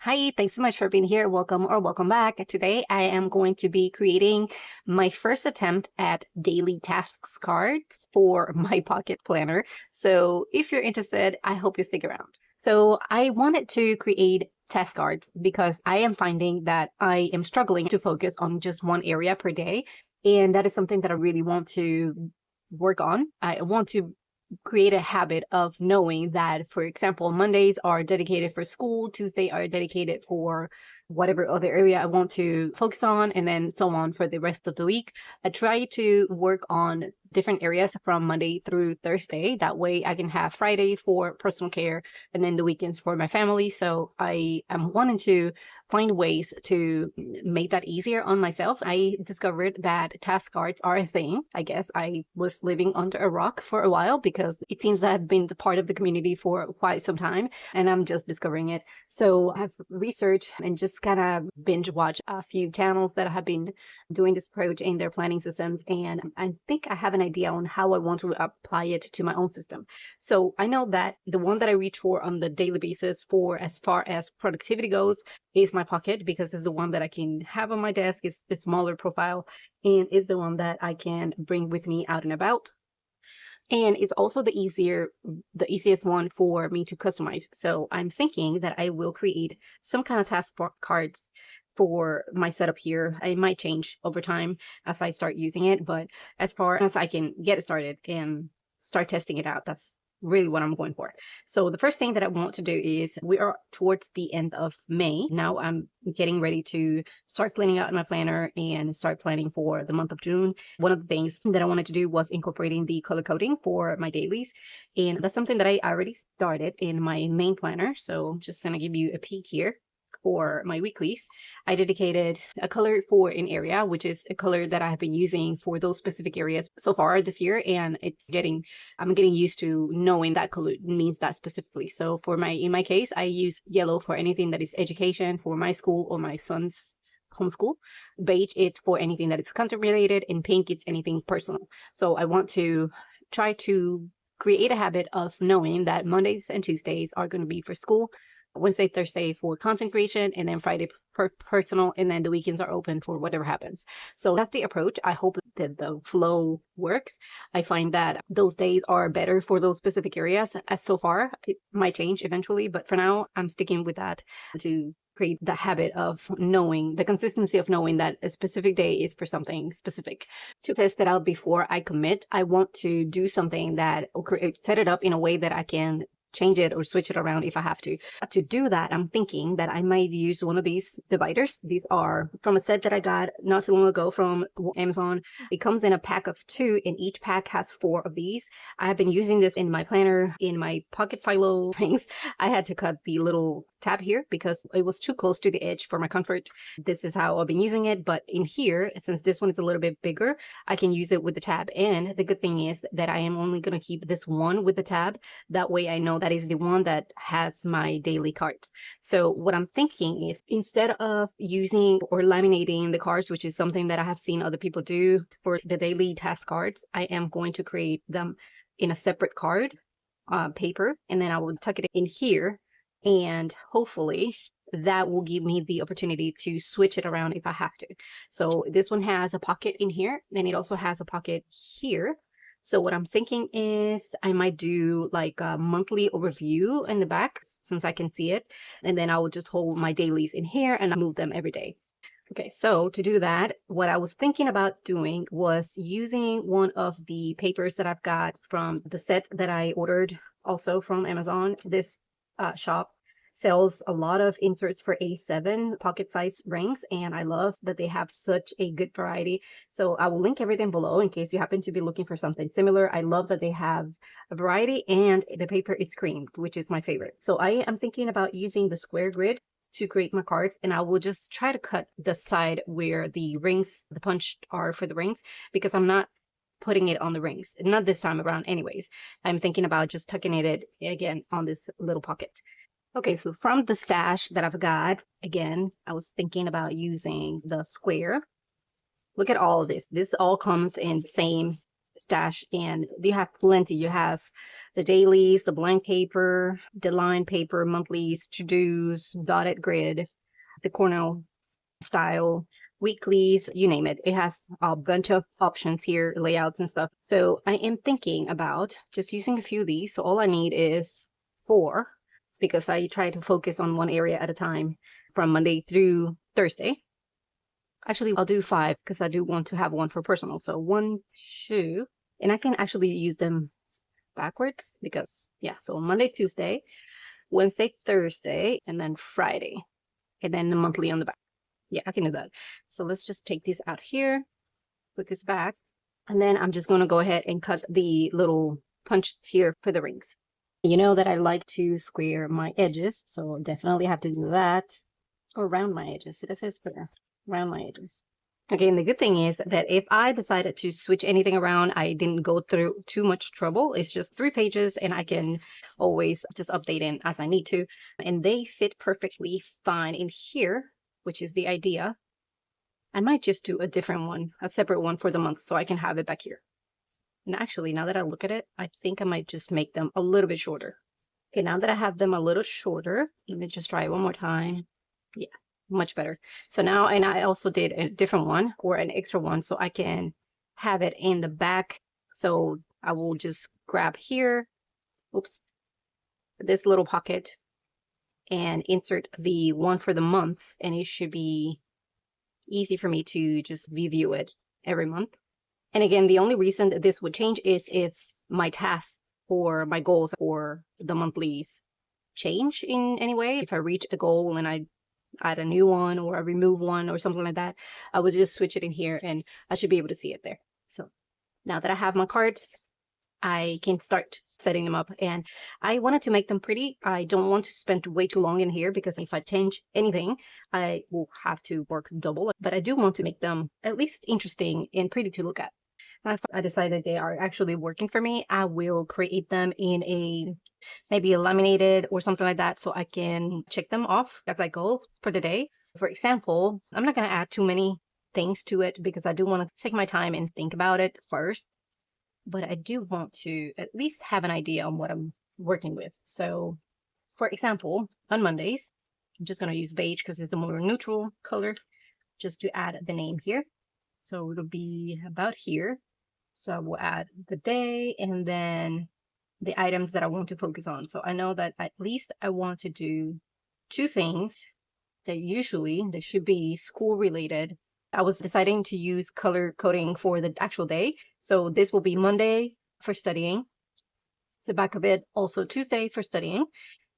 Hi, thanks so much for being here. Welcome or welcome back. Today I am going to be creating my first attempt at daily tasks cards for my pocket planner. So if you're interested, I hope you stick around. So I wanted to create task cards because I am finding that I am struggling to focus on just one area per day. And that is something that I really want to work on. I want to create a habit of knowing that, for example, Mondays are dedicated for school, Tuesday are dedicated for whatever other area I want to focus on, and then so on for the rest of the week. I try to work on different areas from Monday through Thursday. That way I can have Friday for personal care and then the weekends for my family. So I am wanting to find ways to make that easier on myself. I discovered that task cards are a thing. I guess I was living under a rock for a while because it seems that I've been part of the community for quite some time and I'm just discovering it. So I've researched and just kind of binge watched a few channels that have been doing this approach in their planning systems. And I think I have an idea on how I want to apply it to my own system. So I know that the one that I reach for on the daily basis for as far as productivity goes is my pocket, because it's the one that I can have on my desk. It's a smaller profile and it's the one that I can bring with me out and about. And it's also the easiest one for me to customize. So I'm thinking that I will create some kind of task cards for my setup here. It might change over time as I start using it, but as far as I can get it started and start testing it out, that's really what I'm going for. So the first thing that I want to do is, we are towards the end of May. Now I'm getting ready to start planning out my planner and start planning for the month of June. One of the things that I wanted to do was incorporating the color coding for my dailies. And that's something that I already started in my main planner. So I'm just going to give you a peek here. For my weeklies, I dedicated a color for an area, which is a color that I have been using for those specific areas so far this year. And I'm getting used to knowing that color means that specifically. So in my case, I use yellow for anything that is education for my school or my son's homeschool. Beige, it's for anything that is content related, and pink, it's anything personal. So I want to try to create a habit of knowing that Mondays and Tuesdays are going to be for school, Wednesday, Thursday for content creation, and then Friday personal, and then the weekends are open for whatever happens. So that's the approach. I hope that the flow works. I find that those days are better for those specific areas. As so far, it might change eventually, but for now, I'm sticking with that to create the habit of knowing, the consistency of knowing that a specific day is for something specific. To test it out before I commit, I want to do something that set it up in a way that I can change it or switch it around if I have to. To do that, I'm thinking that I might use one of these dividers. These are from a set that I got not too long ago from Amazon. It comes in a pack of 2, and each pack has 4 of these. I have been using this in my planner, in my pocket philo rings. I had to cut the little tab here because it was too close to the edge for my comfort. This is how I've been using it, but in here, since this one is a little bit bigger, I can use it with the tab. And the good thing is that I am only going to keep this one with the tab. That way I know that is the one that has my daily cards. So what I'm thinking is, instead of using or laminating the cards, which is something that I have seen other people do for the daily task cards, I am going to create them in a separate card paper, and then I will tuck it in here, and hopefully that will give me the opportunity to switch it around if I have to. So this one has a pocket in here, and it also has a pocket here. So what I'm thinking is I might do like a monthly overview in the back, since I can see it. And then I will just hold my dailies in here and I move them every day. Okay, so to do that, what I was thinking about doing was using one of the papers that I've got from the set that I ordered also from Amazon. This shop sells a lot of inserts for A7 pocket size rings, and I love that they have such a good variety. So I will link everything below in case you happen to be looking for something similar. I love that they have a variety, and the paper is creamed, which is my favorite. So I am thinking about using the square grid to create my cards, and I will just try to cut the side where the rings, the punch are for the rings, because I'm not putting it on the rings, not this time around anyways. I'm thinking about just tucking it again on this little pocket. Okay, so from the stash that I've got, again, I was thinking about using the square. Look at all of this. This all comes in the same stash, and you have plenty. You have the dailies, the blank paper, the line paper, monthlies, to-dos, dotted grid, the Cornell style, weeklies, you name it. It has a bunch of options here, layouts and stuff. So I am thinking about just using a few of these. So all I need is 4, because I try to focus on one area at a time from Monday through Thursday. Actually, I'll do 5 because I do want to have one for personal. So 1, 2, and I can actually use them backwards because, yeah, so Monday, Tuesday, Wednesday, Thursday, and then Friday, and then the monthly on the back. Yeah, I can do that. So let's just take this out here, put this back, and then I'm just going to go ahead and cut the little punch here for the rings. You know that I like to square my edges, so definitely have to do that. Or round my edges. Did I say square? Round my edges. Okay, and the good thing is that if I decided to switch anything around, I didn't go through too much trouble. It's just 3 pages and I can always just update it as I need to. And they fit perfectly fine in here, which is the idea. I might just do a different one, a separate one for the month, so I can have it back here. And actually, now that I look at it, I think I might just make them a little bit shorter. Okay, now that I have them a little shorter, let me just try it one more time. Yeah, much better. So now, and I also did a different one or an extra one so I can have it in the back. So I will just grab here, oops, this little pocket and insert the one for the month, and it should be easy for me to just review it every month. And again, the only reason that this would change is if my tasks or my goals for the monthlies change in any way. If I reach a goal and I add a new one or I remove one or something like that, I would just switch it in here and I should be able to see it there. So now that I have my cards, I can start setting them up, and I wanted to make them pretty. I don't want to spend way too long in here because if I change anything, I will have to work double, but I do want to make them at least interesting and pretty to look at. If I decide that they are actually working for me, I will create them in a maybe a laminated or something like that so I can check them off as I go for the day. For example, I'm not going to add too many things to it because I do want to take my time and think about it first, but I do want to at least have an idea on what I'm working with. So for example, on Mondays, I'm just going to use beige because it's the more neutral color, just to add the name here. So it'll be about here. So I will add the day and then the items that I want to focus on. So I know that at least I want to do 2 things that usually they should be school related. I was deciding to use color coding for the actual day. So this will be Monday for studying. The back of it also Tuesday for studying.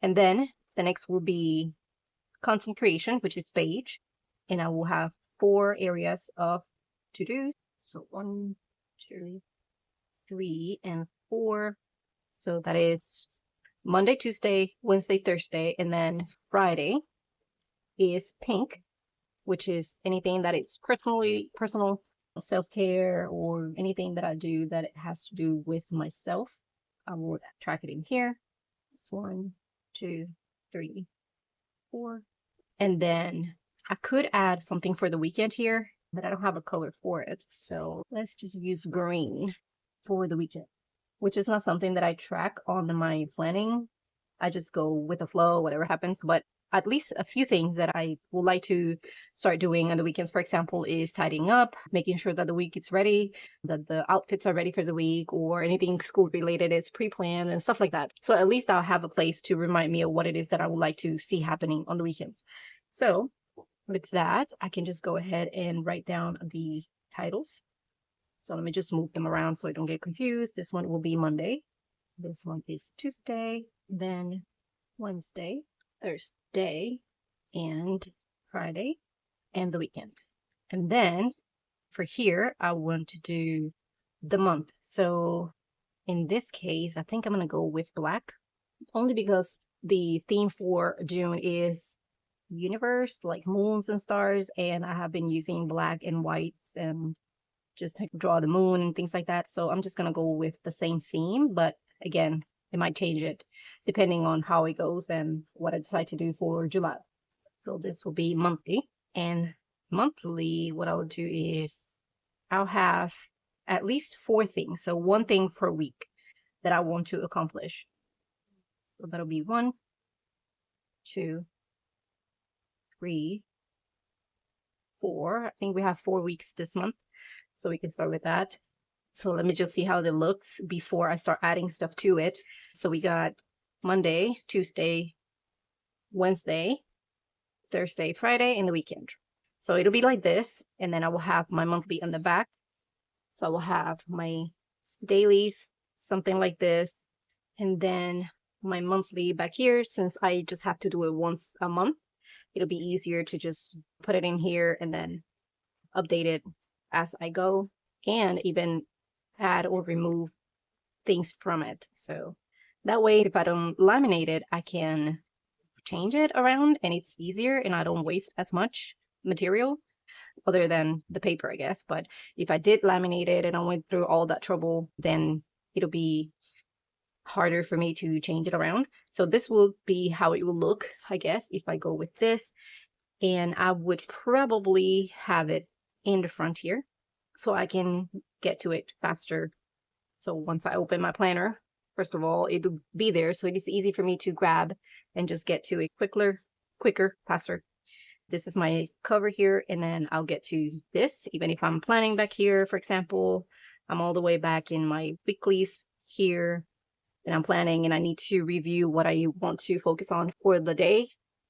And then the next will be content creation, which is beige. And I will have 4 areas of to do. So 1, 2, 3, and 4. So that is Monday, Tuesday, Wednesday, Thursday, and then Friday is pink, which is anything that it's personal self-care or anything that I do that it has to do with myself. I will track it in here. It's 1, 2, 3, 4. And then I could add something for the weekend here, but I don't have a color for it. So let's just use green for the weekend, which is not something that I track on my planning. I just go with the flow, whatever happens. But at least a few things that I would like to start doing on the weekends, for example, is tidying up, making sure that the week is ready, that the outfits are ready for the week, or anything school related is pre-planned and stuff like that. So at least I'll have a place to remind me of what it is that I would like to see happening on the weekends. So with that, I can just go ahead and write down the titles. So let me just move them around so I don't get confused. This one will be Monday. This one is Tuesday, then Wednesday, Thursday, and Friday, and the weekend. And then for here, I want to do the month. So in this case, I think I'm going to go with black, only because the theme for June is universe, like moons and stars, and I have been using black and whites and just to draw the moon and things like that. So I'm just going to go with the same theme, but again, it might change it depending on how it goes and what I decide to do for July. So this will be monthly, and monthly, what I'll do is I'll have at least 4 things. So 1 thing per week that I want to accomplish. So that'll be 1, 2, 3, 4. I think we have 4 weeks this month, so we can start with that. So let me just see how it looks before I start adding stuff to it. So we got Monday, Tuesday, Wednesday, Thursday, Friday, and the weekend. So it'll be like this, and then I will have my monthly on the back. So I will have my dailies, something like this, and then my monthly back here. Since I just have to do it once a month, it'll be easier to just put it in here and then update it as I go, and even add or remove things from it. So that way, if I don't laminate it, I can change it around and it's easier and I don't waste as much material other than the paper, I guess. But if I did laminate it and I went through all that trouble, then it'll be harder for me to change it around. So this will be how it will look, I guess, if I go with this. And I would probably have it in the front here so I can get to it faster. So once I open my planner, first of all, it'll be there. So it is easy for me to grab and just get to it quicker, faster. This is my cover here, and then I'll get to this. Even if I'm planning back here, for example, I'm all the way back in my weeklies here, and I'm planning and I need to review what I want to focus on for the day.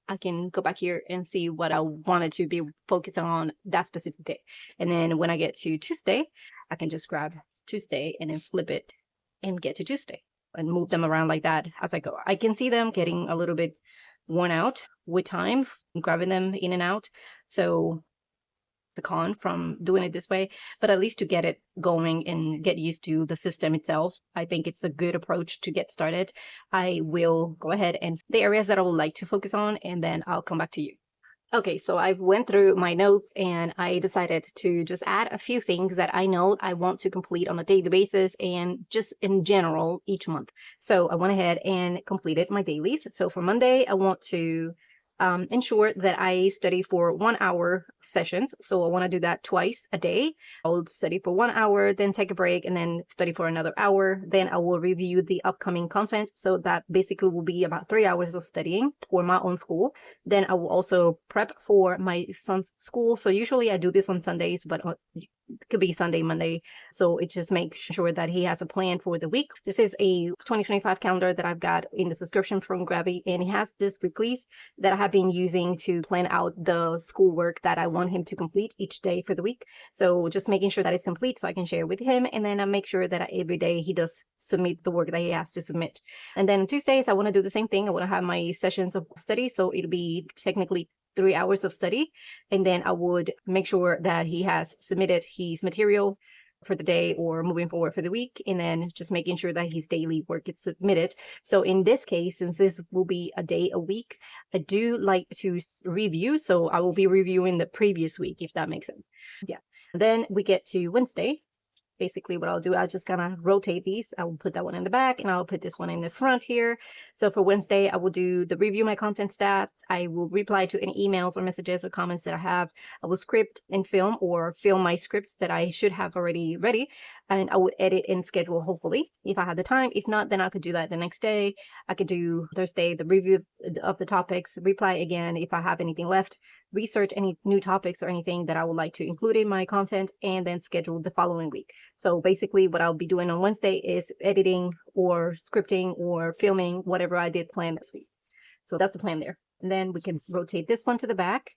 I can go back here and see what I wanted to be focused on that specific day. And then when I get to Tuesday, I can just grab Tuesday and then flip it and get to Tuesday and move them around like that as I go. I can see them getting a little bit worn out with time, grabbing them in and out. So the con from doing it this way, but at least to get it going and get used to the system itself, I think it's a good approach to get started. I will go ahead and the areas that I would like to focus on, and then I'll come back to you. Okay, so I went through my notes and I decided to just add a few things that I know I want to complete on a daily basis and just in general each month. So I went ahead and completed my dailies. So for Monday, I want to ensure that I study for 1 hour sessions. So I want to do that twice a day. I'll study for 1 hour, then take a break, and then study for another hour. Then I will review the upcoming content. So that basically will be about 3 hours of studying for my own school. Then I will also prep for my son's school. So usually I do this on Sundays, but it could be Sunday, Monday. So it just makes sure that he has a plan for the week. This is a 2025 calendar that I've got in the subscription from Grabby, and it has this weeklies that I have been using to plan out the schoolwork that I want him to complete each day for the week. So just making sure that it's complete so I can share with him, and then I make sure that every day he does submit the work that he has to submit. And then on Tuesdays, I want to do the same thing. I want to have my sessions of study, so it'll be technically 3 hours of study, and then I would make sure that he has submitted his material for the day or moving forward for the week, and then just making sure that his daily work gets submitted. So in this case, since this will be a day a week, I do like to review, so I will be reviewing the previous week, if that makes sense. Yeah. Then we get to Wednesday. Basically what I'll do, I'll just kind of rotate these. I'll put that one in the back and I'll put this one in the front here. So for Wednesday, I will do the review my content stats. I will reply to any emails or messages or comments that I have. I will script and film or film my scripts that I should have already ready. And I would edit and schedule, hopefully, if I have the time. If not, then I could do that the next day. I could do Thursday, the review of the topics, reply again if I have anything left, research any new topics or anything that I would like to include in my content, and then schedule the following week. So basically what I'll be doing on Wednesday is editing or scripting or filming whatever I did plan this week. So that's the plan there. And then we can rotate this one to the back.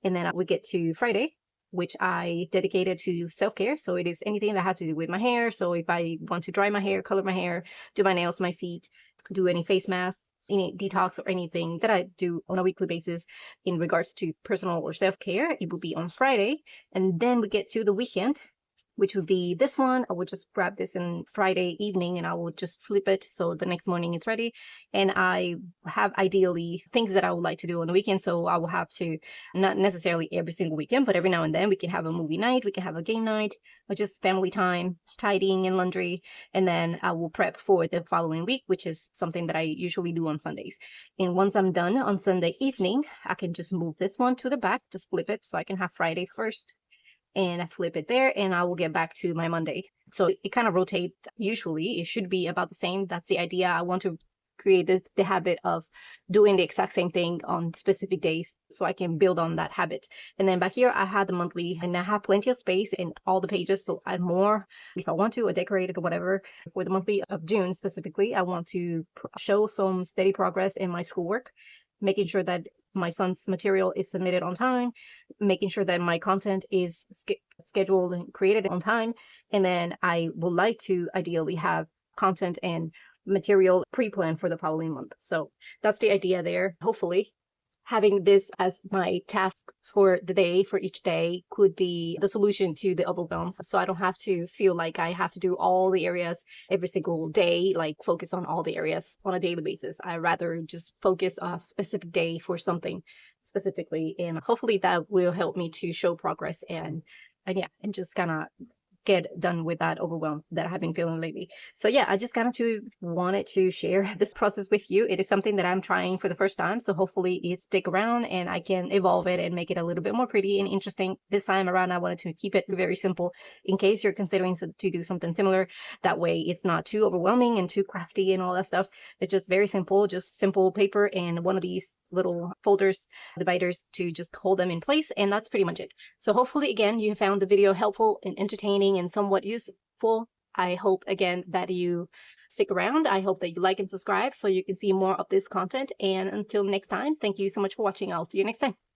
And then we get to Friday, which I dedicated to self-care. So it is anything that has to do with my hair. So if I want to dry my hair, color my hair, do my nails, my feet, do any face masks, any detox or anything that I do on a weekly basis in regards to personal or self-care, it will be on Friday. And then we get to the weekend, which would be this one. I would just grab this in Friday evening and I would just flip it so the next morning it's ready. And I have ideally things that I would like to do on the weekend. So I will have to, not necessarily every single weekend, but every now and then we can have a movie night, we can have a game night, or just family time, tidying and laundry. And then I will prep for the following week, which is something that I usually do on Sundays. And once I'm done on Sunday evening, I can just move this one to the back, just flip it so I can have Friday first. and I flip it there, and I will get back to my Monday. So it kind of rotates. Usually it should be about the same. That's the idea. I want to create the habit of doing the exact same thing on specific days so I can build on that habit. And then back here, I had the monthly, and I have plenty of space in all the pages. So add more if I want to, or decorate it or whatever. For the monthly of June specifically, I want to show some steady progress in my schoolwork, making sure that my son's material is submitted on time, making sure that my content is scheduled and created on time. And then I would like to ideally have content and material pre-planned for the following month. So that's the idea there. Hopefully having this as my tasks for the day, for each day, could be the solution to the overwhelms. So I don't have to feel like I have to do all the areas every single day, like focus on all the areas on a daily basis. I rather just focus on a specific day for something specifically. And hopefully that will help me to show progress and just kind of get done with that overwhelm that I've been feeling lately. So yeah, I just kind of wanted to share this process with you. It is something that I'm trying for the first time, so hopefully it stick around and I can evolve it and make it a little bit more pretty and interesting. This time around, I wanted to keep it very simple in case you're considering to do something similar. That way it's not too overwhelming and too crafty and all that stuff. It's just very simple, just simple paper and one of these little folders, dividers to just hold them in place, and that's pretty much it. So hopefully again you found the video helpful and entertaining and somewhat useful. I hope again that you stick around. I hope that you like and subscribe so you can see more of this content, and until next time, thank you so much for watching. I'll see you next time.